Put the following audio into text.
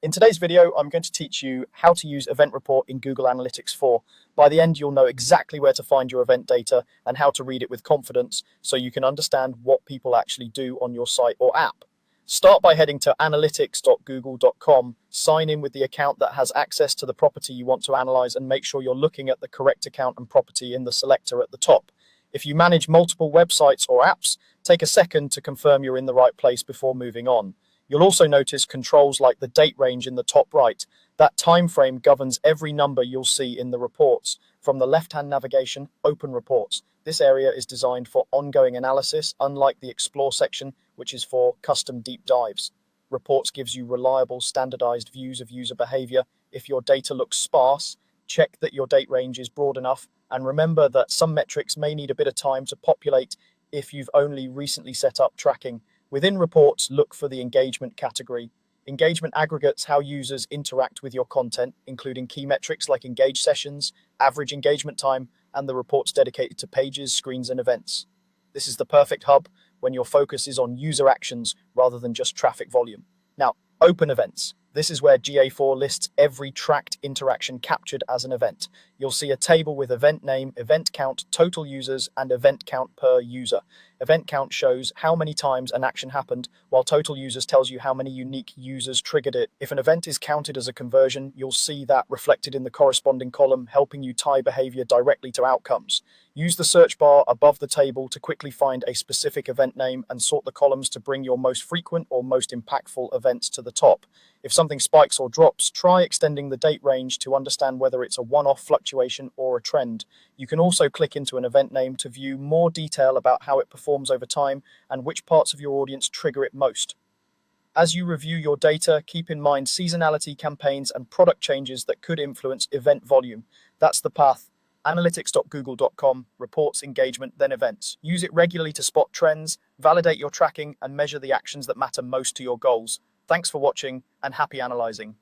In today's video, I'm going to teach you how to use Event Report in Google Analytics 4. By the end, you'll know exactly where to find your event data and how to read it with confidence so you can understand what people actually do on your site or app. Start by heading to analytics.google.com, sign in with the account that has access to the property you want to analyze, and make sure you're looking at the correct account and property in the selector at the top. If you manage multiple websites or apps, take a second to confirm you're in the right place before moving on. You'll also notice controls like the date range in the top right. That time frame governs every number you'll see in the reports. From the left-hand navigation, Open Reports. This area is designed for ongoing analysis, unlike the Explore section, which is for custom deep dives. Reports gives you reliable, standardized views of user behavior. If your data looks sparse, check that your date range is broad enough, and remember that some metrics may need a bit of time to populate if you've only recently set up tracking. Within reports, look for the engagement category. Engagement aggregates how users interact with your content, including key metrics like engaged sessions, average engagement time, and the reports dedicated to pages, screens, and events. This is the perfect hub when your focus is on user actions rather than just traffic volume. Now, open events. This is where GA4 lists every tracked interaction captured as an event. You'll see a table with event name, event count, total users, and event count per user. Event count shows how many times an action happened, while total users tells you how many unique users triggered it. If an event is counted as a conversion, you'll see that reflected in the corresponding column, helping you tie behavior directly to outcomes. Use the search bar above the table to quickly find a specific event name and sort the columns to bring your most frequent or most impactful events to the top. If something spikes or drops, try extending the date range to understand whether it's a one-off fluctuation or a trend. You can also click into an event name to view more detail about how it performs over time and which parts of your audience trigger it most. As you review your data, keep in mind seasonality, campaigns, and product changes that could influence event volume. That's the path. Analytics.google.com, reports, engagement, then events. Use it regularly to spot trends, validate your tracking, and measure the actions that matter most to your goals. Thanks for watching, and happy analyzing.